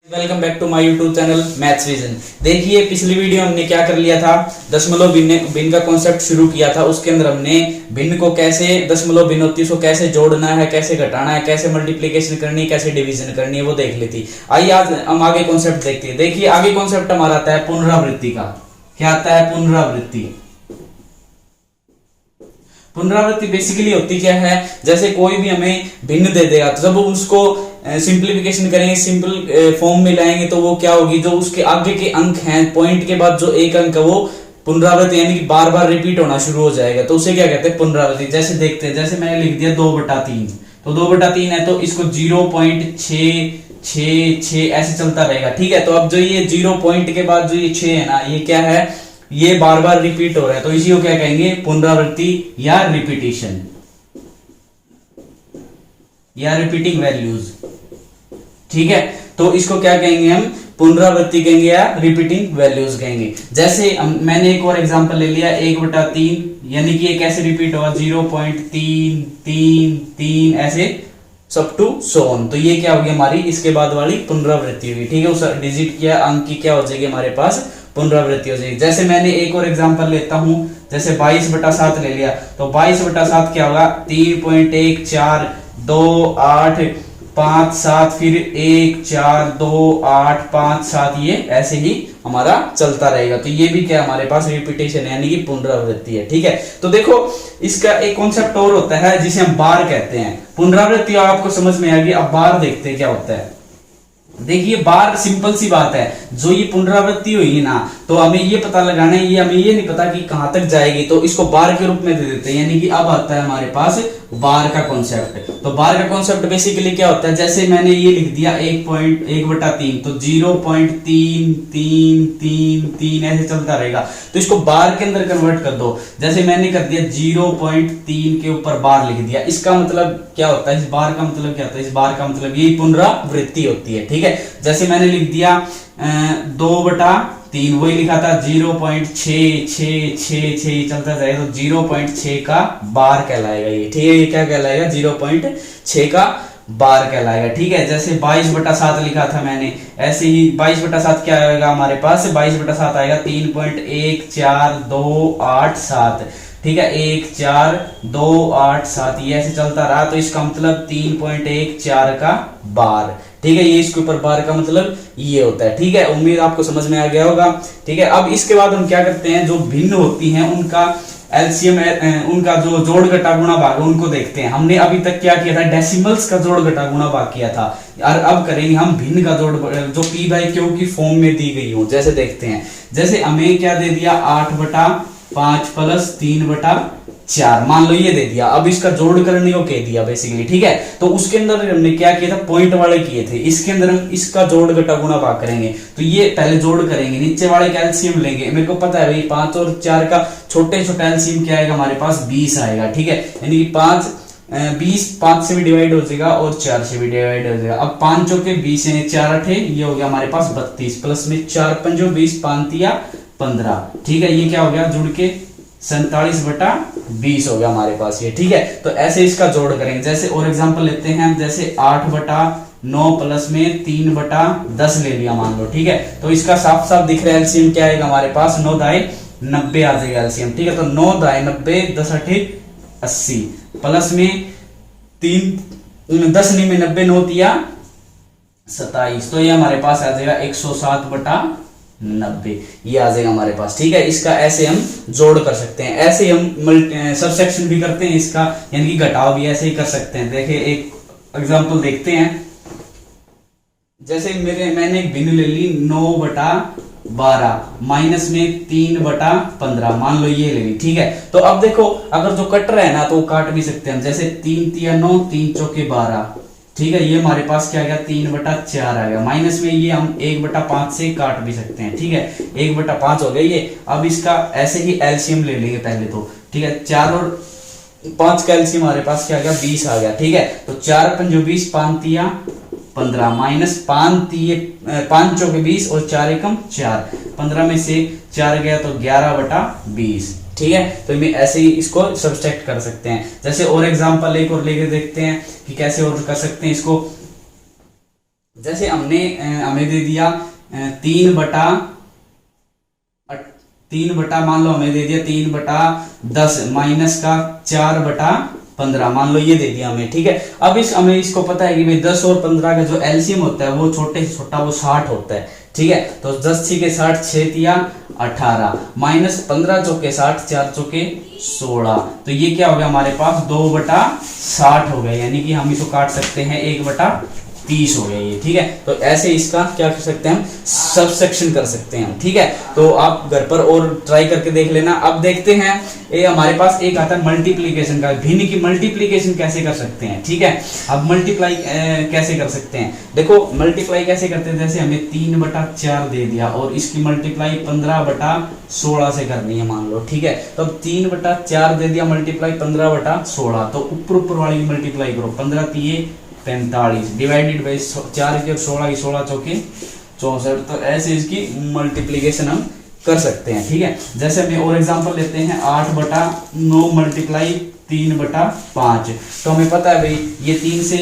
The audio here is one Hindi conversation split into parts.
Welcome back to my YouTube channel Maths Vision. देखिए पिछली वीडियो हमने क्या कर लिया था, दशमलव भिन्न का कॉन्सेप्ट शुरू किया था। उसके अंदर हमने भिन्न को कैसे, दशमलव भिन्न होती है उसको कैसे जोड़ना है, कैसे घटाना है, कैसे मल्टीप्लिकेशन करनी है, कैसे डिवीजन करनी है, वो देख ली थी। आइए आज हम आगे कॉन्सेप्ट देखते हैं। देखिए आगे कॉन्सेप्ट हमारा आता है पुनरावृत्ति का। क्या आता है? पुनरावृत्ति। पुनरावृत्ति बेसिकली होती क्या है, जैसे कोई भी हमें भिन्न दे देगा तो जब उसको सिंप्लीफिकेशन करेंगे, सिंपल फॉर्म में लाएंगे तो वो क्या होगी, जो उसके आगे के अंक हैं, पॉइंट के बाद जो एक अंक है वो पुनरावृत्ति यानी कि बार बार रिपीट होना शुरू हो जाएगा, तो उसे क्या कहते हैं? पुनरावृत्ति। जैसे देखते हैं, जैसे मैंने लिख दिया 2/3, तो 2/3 है तो इसको 0.666 ऐसे चलता रहेगा। ठीक है, तो अब जो ये 0 पॉइंट के बाद जो ये 6 है ना, ये क्या है? ये बार बार रिपीट हो रहा है, तो इसी को क्या कहेंगे? पुनरावृत्ति या रिपीटिशन या रिपीटिंग वैल्यूज। ठीक है, तो इसको क्या कहेंगे हम? पुनरावृत्ति कहेंगे या रिपीटिंग वैल्यूज कहेंगे। जैसे मैंने एक और एग्जांपल ले लिया 1/3, यानी कि ये कैसे रिपीट होगा? 0.333 ऐसे सब टू सो ऑन। तो ये क्या होगी हमारी इसके बाद वाली पुनरावृत्ति हुई। ठीक है, उस डिजिट की अंक की क्या हो जाएगी हमारे पास? पुनरावृत्ति हो जाएगी। जैसे मैंने एक और एग्जांपल लेता हूं, जैसे 22/7 ले लिया, तो 22/7 क्या होगा? 3.142857, फिर 1428557, ये ऐसे ही हमारा चलता रहेगा। तो ये भी क्या हमारे पास? रिपीटेशन है, यानी कि पुनरावृत्ति है। ठीक है, तो देखो इसका एक कॉन्सेप्ट और होता है जिसे हम बार कहते हैं। पुनरावृत्ति आपको समझ में आ गई। अब बार देखते हैं क्या होता है। देखिए बार सिंपल सी बात है, जो ये पुनरावृत्ति हुई ना, तो हमें ये पता लगाना है, ये हमें ये नहीं पता कि कहां तक जाएगी, तो इसको बार के रूप में दे देते हैं। यानी कि अब आता है हमारे पास बार का कॉन्सेप्ट। तो बार का कॉन्सेप्ट बेसिकली क्या होता है, जैसे मैंने ये लिख दिया 1/3, तो 0.333 ऐसे चलता रहेगा, तो इसको बार के अंदर कन्वर्ट कर दो। जैसे मैंने कर दिया 0.3 के ऊपर बार लिख दिया, इसका मतलब क्या होता है? इस बार का मतलब क्या होता है? इस बार का मतलब ये पुनरावृत्ति होती है। ठीक है, जैसे मैंने लिख दिया 2/3, वही लिखा था 0.666 चलता जाएगा, तो 0.6 का बार कहलाएगा ये। ठीक है, ये क्या कहलाएगा? 0.6 का बार कहलाएगा। ठीक है, जैसे 22/7 लिखा था मैंने, ऐसे ही 22/7 क्या आएगा हमारे पास? 22/7 आएगा 3.14287। ठीक है, 14287, ये ऐसे चलता रहा, तो इसका मतलब 3.14 का बार। ठीक है, ये इसके ऊपर बार का मतलब ये होता है। ठीक है, उम्मीद आपको समझ में आ गया होगा। ठीक है, अब इसके बाद हम क्या करते हैं, जो भिन्न होती हैं उनका एलसीएम, उनका जो जोड़ घटा गुणा भाग उनको देखते हैं। हमने अभी तक क्या किया था? डेसिमल्स का जोड़ घटा गुणा भाग किया था, और अब करेंगे हम भिन्न का जोड़, जो p/q की फॉर्म में दी गई हो। जैसे देखते हैं, जैसे हमें क्या दे दिया? 8/5 प्लस 3/4, मान लो ये दे दिया। अब इसका जोड़ करने को कह दिया बेसिकली। ठीक है, तो उसके अंदर हमने क्या किया था? पॉइंट वाले किए थे। इसके अंदर हम इसका जोड़ घटा गुणा भाग करेंगे, तो ये पहले जोड़ करेंगे, नीचे वाले का एलसीएम लेंगे। मेरे को पता है भाई 5 और 4 का छोटे छोटे एलसीएम क्या आएगा हमारे पास? 20 आएगा। ठीक है, यानी कि 20 5 से भी डिवाइड हो जाएगा और 4 से भी डिवाइड हो जाएगा। अब 5 चौके 20 है, 4 8 ये हो गया हमारे पास 32, प्लस में 4 पंजो 20, 5×3 = 15। ठीक है, ये क्या हो गया? जुड़ के 47/20 हो गया हमारे पास ये। ठीक है, तो ऐसे इसका जोड़ करेंगे। जैसे और एग्जांपल लेते हैं, जैसे 8/9 प्लस में 3/10 ले लिया मान लो। ठीक है, तो इसका साफ साफ दिख रहा है एलसीएम क्या आएगा हमारे पास? 9×10 आ जाएगा एलसीएम। ठीक है, तो 9×10 10×8 80, प्लस में 3 10 में 90, 9×3 27, तो ये हमारे पास आ जाएगा 107/90, ये आ जाएगा हमारे पास। ठीक है, इसका ऐसे हम जोड़ कर सकते हैं। ऐसे हम सबसेक्शन भी करते हैं इसका, यानी कि घटाव भी ऐसे ही कर सकते हैं। देखिए एक एग्जांपल देखते हैं, जैसे मैंने एक भिन्न ले ली 9/12 माइनस में 3/15, मान लो ये ले ली। ठीक है, तो अब देखो अगर जो कट रहा है ना, तो वो काट भी सकते हैं। जैसे 3×3 = 9, 3 चौके 12। ठीक है, ये हमारे पास क्या आ गया? 3/4 आ गया, माइनस में ये हम 1/5 से काट भी सकते हैं। ठीक है, 1/5 हो गया ये। अब इसका ऐसे ही एलसीएम ले लेंगे पहले तो। ठीक है, 4 और 5 का एलसीएम हमारे पास क्या आ गया? 20 आ गया। ठीक है, तो 4 पंजो 20, 5×3 15, माइनस 5 चौके 20 और 4 एकम 4, 15 में से 4 गया तो 11/20। ठीक है, तो मैं ऐसे ही इसको सब्सट्रैक्ट कर सकते हैं। जैसे और एग्जांपल एक और लेके देखते हैं कि कैसे और कर सकते हैं इसको। जैसे हमने हमें दे दिया 3 बटा मान लो हमें दे दिया 3/10 माइनस का 4/15 मान लो ये दे दिया हमें, ठीक है। अब हमें इसको पता है कि भाई 10 और 15 का जो एलसीएम होता है वो छोटे से छोटा वो 60 होता है, ठीक है। तो 10 6 60 6 तिया 18 माइनस 15 चौके 60 4 चौके 16, तो ये क्या हो गया हमारे पास 2/60 हो गया, यानी कि हम इसको काट सकते हैं 1/30 हो गया ये, ठीक है। तो ऐसे इसका क्या कर सकते हैं हम, सबसेक्शन कर सकते हैं, ठीक है। तो आप घर पर और ट्राई करके देख लेना। अब देखते हैं ये हमारे पास एक आता है मल्टीप्लीकेशन का, भिन्न की मल्टीप्लीकेशन कैसे कर सकते हैं, ठीक है। अब मल्टीप्लाई कैसे कर सकते हैं, देखो मल्टीप्लाई कैसे करते हैं, जैसे हमें 3/4 दे दिया और इसकी मल्टीप्लाई 15/16 से करनी है मान लो, ठीक है। तो अब 3/4 दे दिया मल्टीप्लाई 15/16, तो ऊपर वाली मल्टीप्लाई करो 15 तिये 45 डिवाइडेड बाई 4 के 16 की 16 चौके 64, तो ऐसे इसकी मल्टीप्लीकेशन हम कर सकते हैं, ठीक है। जैसे हमें और एग्जांपल लेते हैं 8/9 मल्टीप्लाई 3/5, तो हमें पता है भाई ये 3 से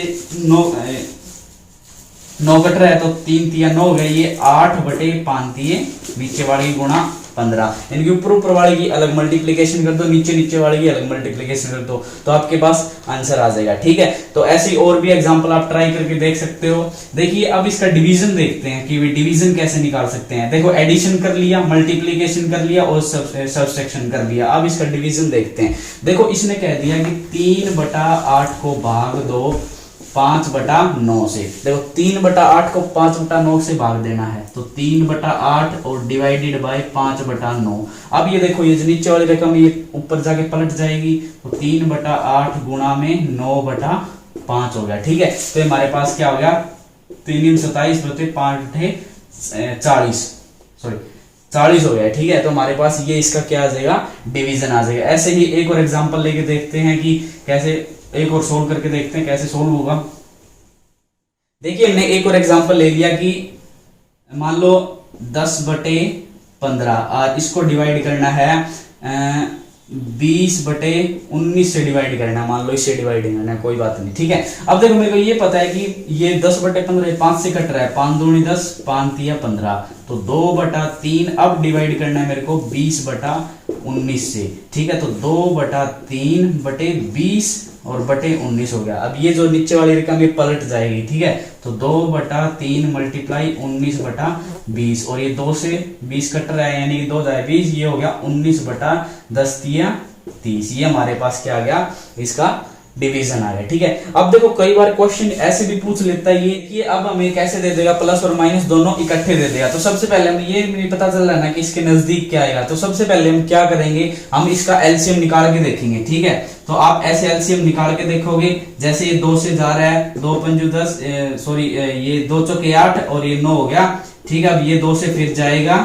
9 कट रहा है तो 3 तिया 9 हो गया, ये 8/5 तिये नीचे वाली गुणा 15, यानी कि ऊपर वाले की अलग मल्टीप्लिकेशन कर दो, नीचे वाले की अलग मल्टीप्लिकेशन कर दो, तो आपके पास आंसर आ जाएगा, ठीक है। तो ऐसी और भी एग्जांपल आप ट्राई करके देख सकते हो। देखिए अब इसका डिवीजन देखते हैं कि डिवीजन कैसे निकाल सकते हैं। देखो एडिशन कर लिया, मल्टीप्लिकेशन कर लिया और सबट्रैक्शन कर लिया, अब इसका डिवीजन देखते हैं। देखो इसने कह दिया कि 3/8 को भाग दो 5/9 से, देखो 3/8 को 5/9 से भाग देना है, तो 3/8 और डिवाइडेड बाय 5/9। अब ये देखो ये जो नीचे वाली रकम ये ऊपर जाके पलट जाएगी, तो 3/8 गुणा में 9/5 हो गया, ठीक है। तो हमारे पास क्या हो गया 3 27 बटे 5 40 सॉरी 40 हो गया, ठीक है। तो हमारे पास ये इसका क्या आ जाएगा, डिवीजन आ जाएगा। ऐसे ही एक और एग्जांपल लेके देखते हैं कि कैसे, एक और सोल्व करके देखते हैं कैसे सोल्व होगा। देखिए हमने एक और एग्जांपल ले लिया कि मान लो 10/15 और इसको डिवाइड करना है 20/19 से डिवाइड करना है, मान लो इससे डिवाइड करना है, कोई बात नहीं, ठीक है। अब देखो मेरे को ये पता है कि ये 10/15 5 से कट रहा है, 5 दूनी 10 5 तिया 15, तो 2/3 अब डिवाइड करना है मेरे को 20/19 से, ठीक है। तो 2/3 बटे 20 और बटे 19 हो गया। अब ये जो नीचे वाली रकम ये पलट जाएगी, ठीक है। तो 2/3 मल्टीप्लाई 19/20 और ये 2 से 20 कट रहा है, यानी कि 2 जाए 20, ये हो गया 19/10 तिया 30। ये हमारे पास क्या आ गया, इसका डिवीजन आ गया, ठीक है। अब देखो कई बार क्वेश्चन ऐसे भी पूछ लेता है ये कि अब हमें कैसे दे देगा, प्लस और माइनस दोनों इकट्ठे दे देगा। तो सबसे पहले हमें ये नहीं पता चल रहा है ना कि इसके नजदीक क्या आएगा, तो सबसे पहले हम क्या करेंगे, हम इसका एलसीएम निकाल के देखेंगे, ठीक है। तो आप ऐसे एलसीएम निकाल के देखोगे, जैसे ये 2 से जा रहा है, 2 पंजू 10 सॉरी ये 2 चौके 8 और ये 9 हो गया, ठीक है। अब ये 2 से फिर जाएगा,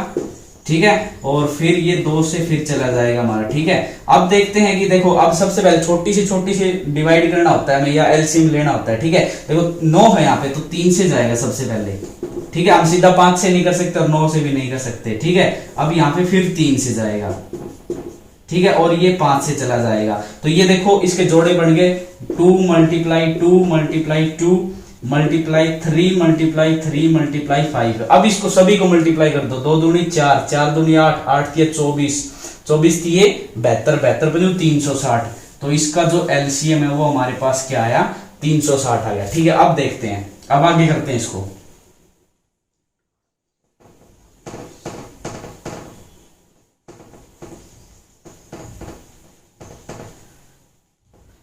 ठीक है, और फिर ये 2 से फिर चला जाएगा हमारा, ठीक है। अब देखते हैं कि देखो अब सबसे पहले छोटी से डिवाइड करना होता है हमें या एलसीएम लेना होता है, ठीक है। देखो 9 है यहाँ पे, तो 3 से जाएगा सबसे पहले, ठीक है। हम सीधा 5 से नहीं कर सकते और 9 से भी नहीं कर सकते, ठीक है। अब यहाँ पे फिर 3 से जाएगा, ठीक है, और ये 5 से चला जाएगा। तो ये देखो इसके जोड़े बन गए 2 multiply 2 multiply 2 multiply 3 multiply 3 multiply 5। अब इसको सभी को मल्टीप्लाई कर दो, 2 दूनी 4 4 दूनी 8 8 तिये 24 24 तिये 72 72 बजे 360। तो इसका जो एलसीएम है वो हमारे पास क्या आया, 360 आ गया, ठीक है। अब देखते हैं, अब आगे करते हैं इसको।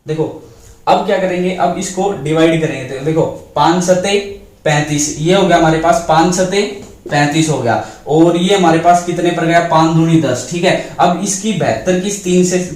देखो अब क्या करेंगे, अब इसको डिवाइड करेंगे, तो देखो 5 सते 35, ये हो गया हमारे पास 5 सते 35 हो गया, और ये हमारे पास कितने पर गया 5 दूनी 10, ठीक है। अब इसकी 72 की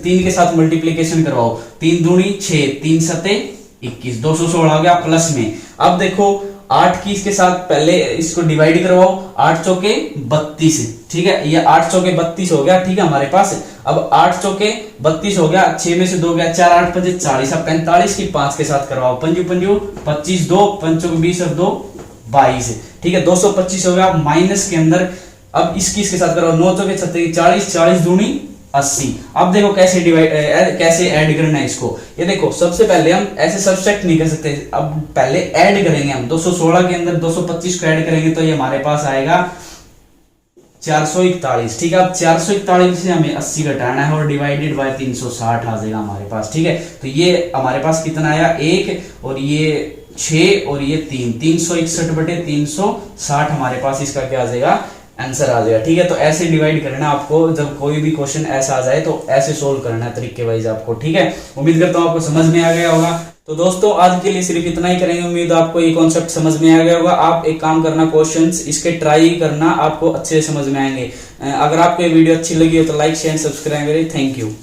3 के साथ मल्टीप्लीकेशन करवाओ, 3 दूनी 6 3 सते 21 216 हो गया प्लस में। अब देखो 8 की इसके साथ पहले इसको डिवाइड करवाओ, 8 चौके 32, ठीक है, ये 8 चौके 32 हो गया, ठीक है हमारे पास। अब 8 चौके 32 हो गया, 6 में से 2 गया 4 8 5 40, अब 45 की 5 के साथ करवाओ, पंजू पंजू 25 2 पंचों 20 और 2 22, ठीक है 225 हो गया। माइनस के अंदर अब इसके साथ करवाओ, 9 चौके 36 40 40 दूनी 80। अब देखो कैसे डिवाइड कैसे ऐड करना है इसको। ये देखो सबसे पहले हम ऐसे सब्सट्रैक्ट नहीं कर सकते, अब पहले ऐड करेंगे हम। 216 के अंदर 225 को ऐड करेंगे तो ये हमारे पास आएगा 441। ठीक है, अब 441 से हमें 80 घटाना है और डिवाइडेड बाय 360 आ जाएगा हमारे पास। ठीक है, तो ये हमारे पास कितना आया 1 और ये 6 और ये 3, 361 बटे 360 हमारे पास इसका क्या आ जाएगा आंसर आ जाएगा। ठीक है, तो ऐसे डिवाइड करना आपको, जब कोई भी क्वेश्चन ऐसा आ जाए तो ऐसे सोल्व करना है तरीके वाइज आपको। ठीक है, उम्मीद करता हूं आपको समझ में आ गया होगा। तो दोस्तों आज के लिए सिर्फ इतना ही करेंगे, उम्मीद आपको ये कॉन्सेप्ट समझ में आ गया होगा। आप एक काम करना, क्वेश्चंस इसके ट्राई करना, आपको अच्छे से समझ में आएंगे। अगर आपको ये वीडियो अच्छी लगी हो तो लाइक शेयर सब्सक्राइब करें। Thank you.